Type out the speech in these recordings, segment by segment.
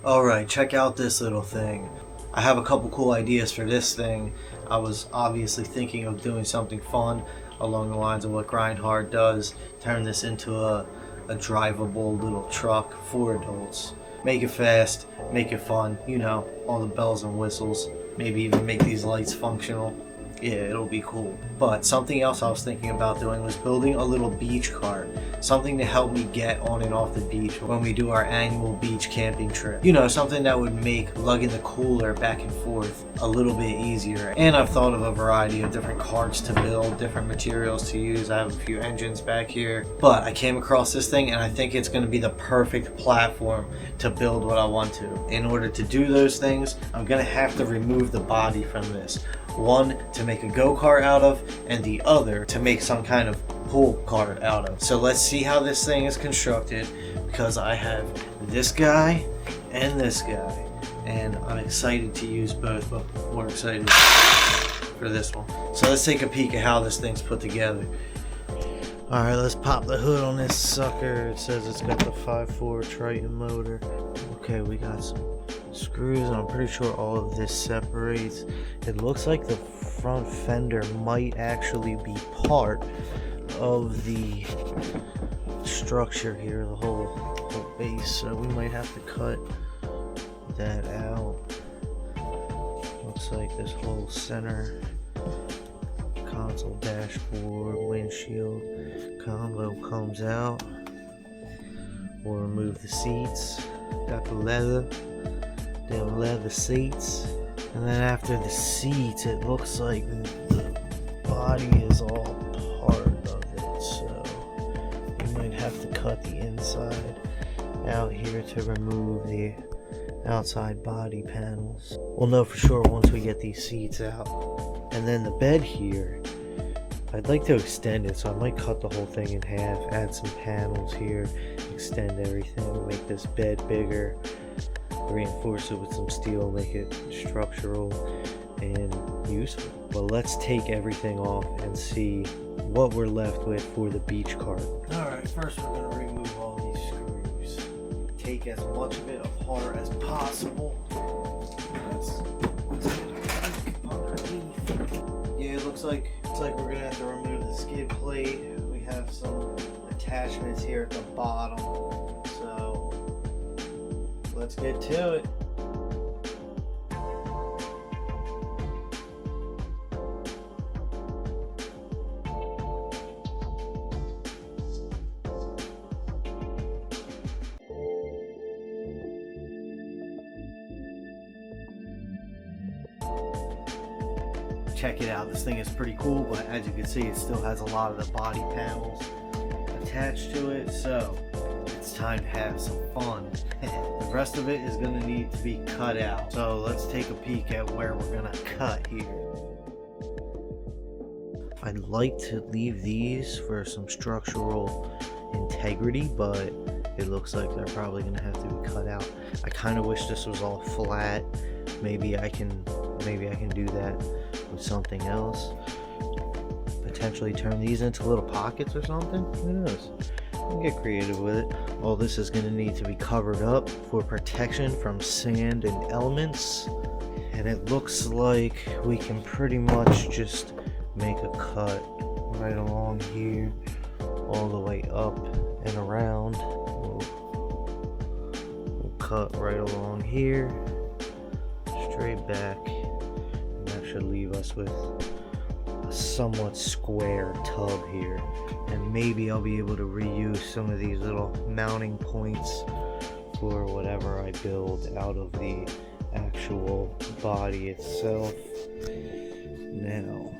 Alright, check out this little thing. I have a couple cool ideas for this thing. I was obviously thinking of doing something fun along the lines of what Grindhard does. Turn this into a drivable little truck for adults. Make it fast, make it fun, you know, all the bells and whistles. Maybe even make these lights functional. Yeah, it'll be cool. But something else I was thinking about doing was building a little beach cart. Something to help me get on and off the beach when we do our annual beach camping trip. You know, something that would make lugging the cooler back and forth a little bit easier. And I've thought of a variety of different carts to build, different materials to use. I have a few engines back here. But I came across this thing and I think it's going to be the perfect platform to build what I want to. In order to do those things, I'm going to have to remove the body from this. One to make a go-kart out of, and the other to make some kind of pull cart out of. So let's see how this thing is constructed, because I have this guy and this guy, and I'm excited to use both, but more excited for this one. So let's take a peek at how this thing's put together. Alright, let's pop the hood on this sucker. It says it's got the 5.4 Triton motor. Okay, we got some screws, and I'm pretty sure all of this separates. It looks like the front fender might actually be part of the structure here, the whole base, so we might have to cut that out. Looks like this whole center console, dashboard, windshield combo comes out. We'll remove the seats, got the leather, them leather seats, and then after the seats it looks like the body is all part of it, so you might have to cut the inside out here to remove the outside body panels. We'll know for sure once we get these seats out. And then the bed here, I'd like to extend it, so I might cut the whole thing in half, add some panels here, extend everything, make this bed bigger, reinforce it with some steel, make it structural and useful. But let's take everything off and see what we're left with for the beach cart. Alright, first we're going to remove all these screws. Take as much of it apart as possible. Let's get underneath. Yeah, it looks like we're going to have to remove the skid plate. We have some attachments here at the bottom. So let's get to it. Check it out, this thing is pretty cool, but as you can see it still has a lot of the body panels attached to it, so it's time to have some fun. The rest of it is going to need to be cut out, so let's take a peek at where we're going to cut here. I'd like to leave these for some structural integrity, but it looks like they're probably going to have to be cut out. I kind of wish this was all flat. Maybe I can do that with something else. Potentially turn these into little pockets or something. Who knows? I'll get creative with it. All this is going to need to be covered up for protection from sand and elements. And it looks like we can pretty much just make a cut right along here, all the way up and around. We'll cut right along here, straight back. That should leave us with a somewhat square tub here, and maybe I'll be able to reuse some of these little mounting points for whatever I build out of the actual body itself. Now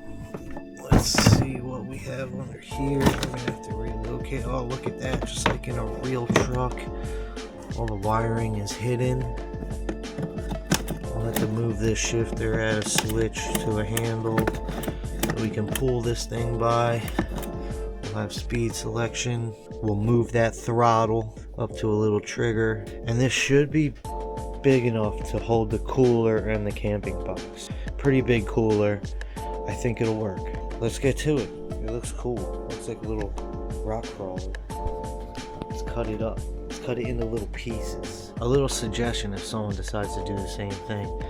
let's see what we have under here. We're gonna have to relocate. Oh, look at that, just like in a real truck, all the wiring is hidden. I'll have to move this shifter, add a switch to a handle so we can pull this thing by. We'll have speed selection. We'll move that throttle up to a little trigger, and this should be big enough to hold the cooler and the camping box. Pretty big cooler. I think it'll work. Let's get to it. It looks cool. Looks like a little rock crawler. Let's cut it up. Let's just cut it into little pieces. A little suggestion if someone decides to do the same thing.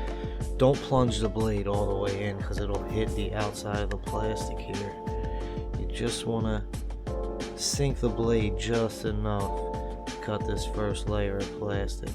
Don't plunge the blade all the way in because it'll hit the outside of the plastic here. You just want to sink the blade just enough to cut this first layer of plastic.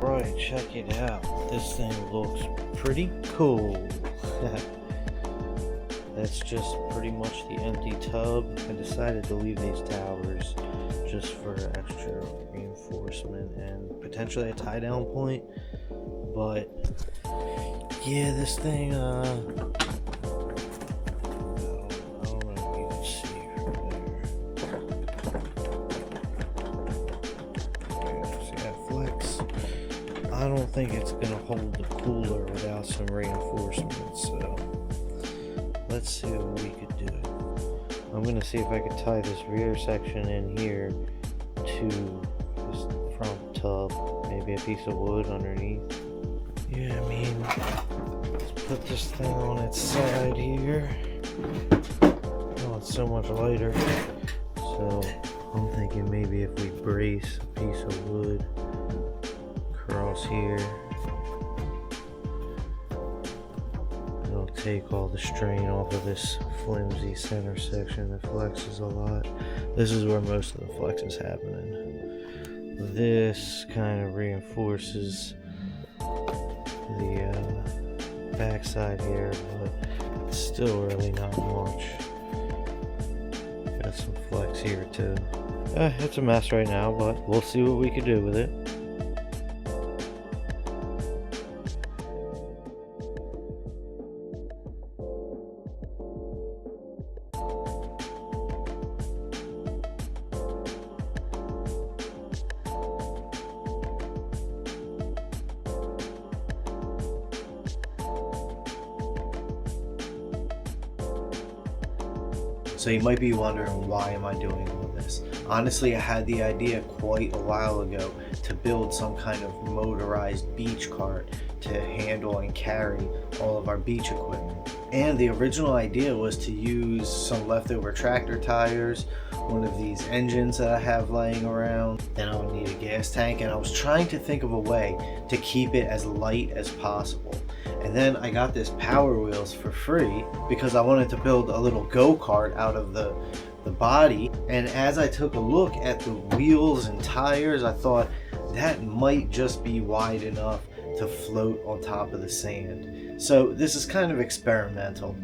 Right, check it out. This thing looks pretty cool. That's just pretty much the empty tub. I decided to leave these towers just for extra reinforcement and potentially a tie down point. But yeah, this thing, I don't know if you can see from there. See that flex? I don't think it's gonna hold the cooler without some reinforcement, so let's see what we could do. I'm gonna see if I could tie this rear section in here to this front tub, maybe a piece of wood underneath. Yeah, I mean, let's put this thing on its side here. Oh, it's so much lighter. So I'm thinking maybe if we brace a piece of wood across here, it'll take all the strain off of this flimsy center section that flexes a lot. This is where most of the flex is happening. This kind of reinforces the backside here, but it's still really not much. Got some flex here too. It's a mess right now, but we'll see what we can do with it. So you might be wondering, why am I doing all this? Honestly, I had the idea quite a while ago to build some kind of motorized beach cart to handle and carry all of our beach equipment. And the original idea was to use some leftover tractor tires, one of these engines that I have laying around, then I would need a gas tank, and I was trying to think of a way to keep it as light as possible. And then I got this Power Wheels for free because I wanted to build a little go-kart out of the body. And as I took a look at the wheels and tires, I thought that might just be wide enough to float on top of the sand. So this is kind of experimental.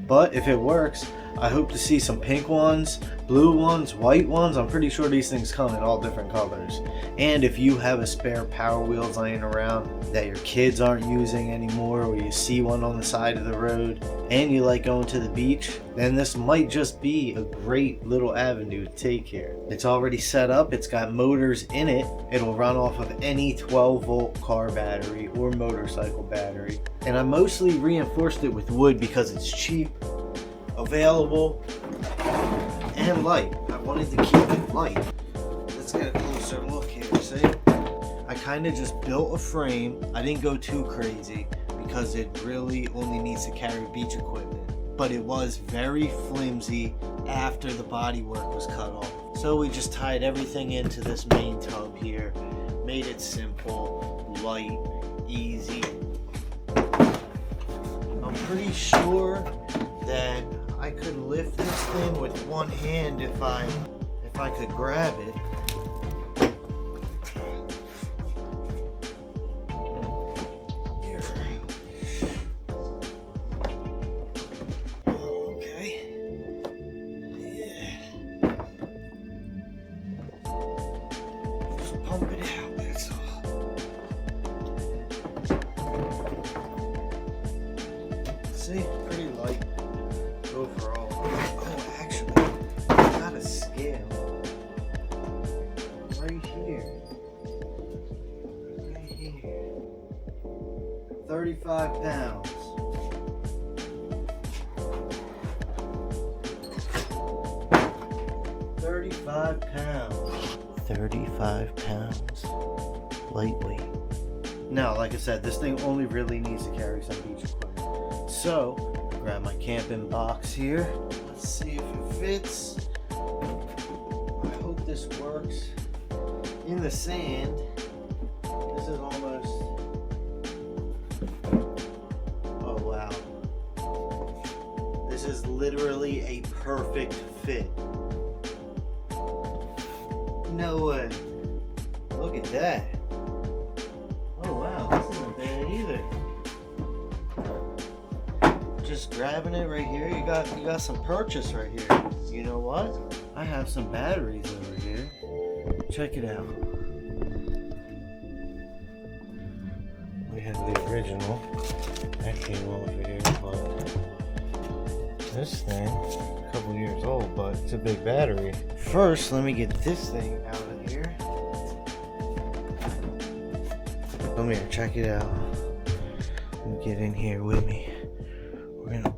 But if it works, I hope to see some pink ones, blue ones, white ones. I'm pretty sure these things come in all different colors. And if you have a spare Power Wheels laying around that your kids aren't using anymore, or you see one on the side of the road and you like going to the beach, then this might just be a great little avenue to take here. It's already set up, it's got motors in it. It'll run off of any 12-volt car battery or motorcycle battery. And I mostly reinforced it with wood because it's cheap, available, and light. I wanted to keep it light. Let's get a closer look here, see? I kind of just built a frame. I didn't go too crazy because it really only needs to carry beach equipment. But it was very flimsy after the body work was cut off. So we just tied everything into this main tub here. Made it simple, light, easy. I'm pretty sure that I could lift this thing with one hand if I could grab it. Okay. Yeah. Just pump it out, that's all. See, pretty light overall. Oh, actually, I got a scale. 35 pounds. $35 pounds. Lightweight. Now, like I said, this thing only really needs to carry some beach equipment. So, grab my camping box here. Let's see if it fits. I hope this works. In the sand, this is almost... Oh, wow. This is literally a perfect fit. No way. Look at that. Oh wow, this isn't bad either. Just grabbing it right here. You got some purchase right here. You know what? I have some batteries over here. Check it out. We have the original. That came off here, but this thing, a couple years old, but it's a big battery. First, let me get this thing out of here. Come here, check it out. Get in here with me. We're gonna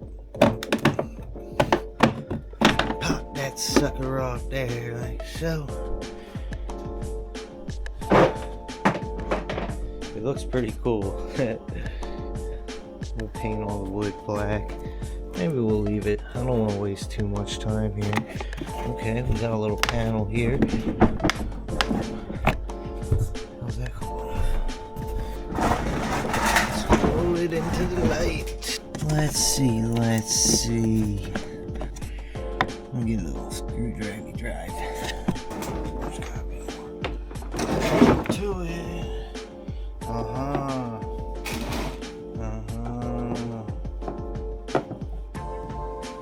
pop that sucker off there like so. It looks pretty cool. We'll paint all the wood black. Maybe we'll leave it. I don't want to waste too much time here. Okay, we got a little panel here. How's that going? Let's roll it into the light. Let's see. I'll get a little screwdriver drive. There's gotta be more to it.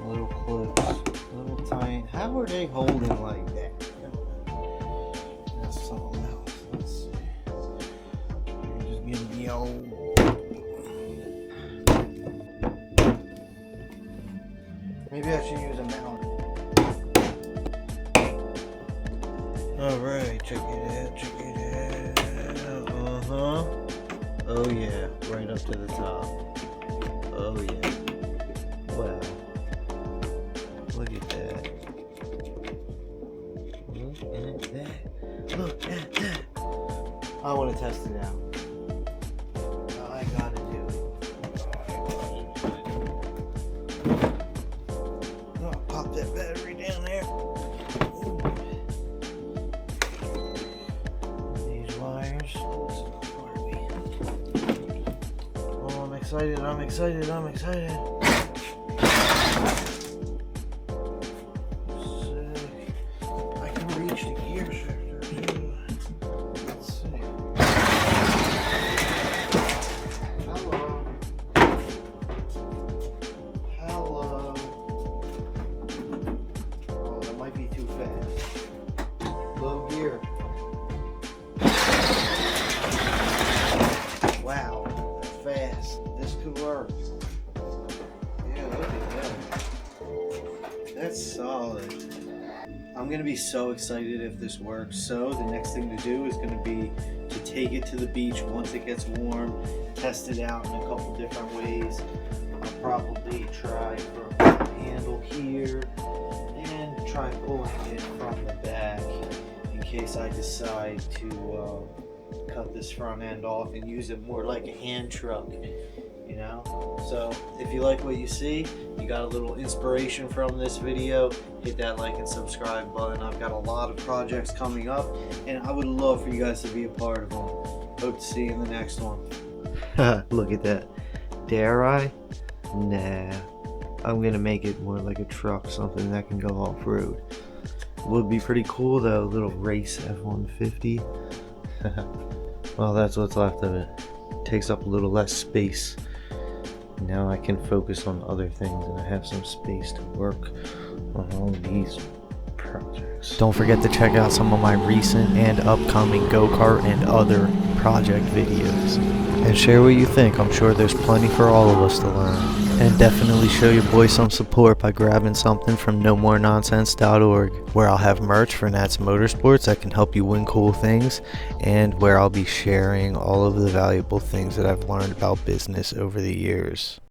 Little clips, little tiny. How are they holding like that? That's something else. Let's see. Just give me the old. Maybe I should use a mount. Alright, check it out. Oh yeah, right up to the top. Oh yeah. Wow. Look at that. Look at that. I want to test it out. I gotta do it. Oh, pop that battery down there. These wires. Oh, I'm excited. Wow, fast. This could work. Yeah, look at that. That's solid. I'm going to be so excited if this works. So the next thing to do is going to be to take it to the beach once it gets warm, test it out in a couple different ways. I'll probably try for a handle here and try pulling it from the back in case I decide to cut this front end off and use it more like a hand truck, you know. So if you like what you see, you got a little inspiration from this video, hit that like and subscribe button. I've got a lot of projects coming up and I would love for you guys to be a part of them. Hope to see you in the next one. Look at that. Dare I? Nah, I'm gonna make it more like a truck, something that can go off-road. Would be pretty cool though, little race F-150. Well, that's what's left of it. Takes up a little less space. Now I can focus on other things and I have some space to work on all these projects. Don't forget to check out some of my recent and upcoming go-kart and other project videos. And share what you think. I'm sure there's plenty for all of us to learn. And definitely show your boy some support by grabbing something from nomorenonsense.org, where I'll have merch for Nats Motorsports that can help you win cool things, and where I'll be sharing all of the valuable things that I've learned about business over the years.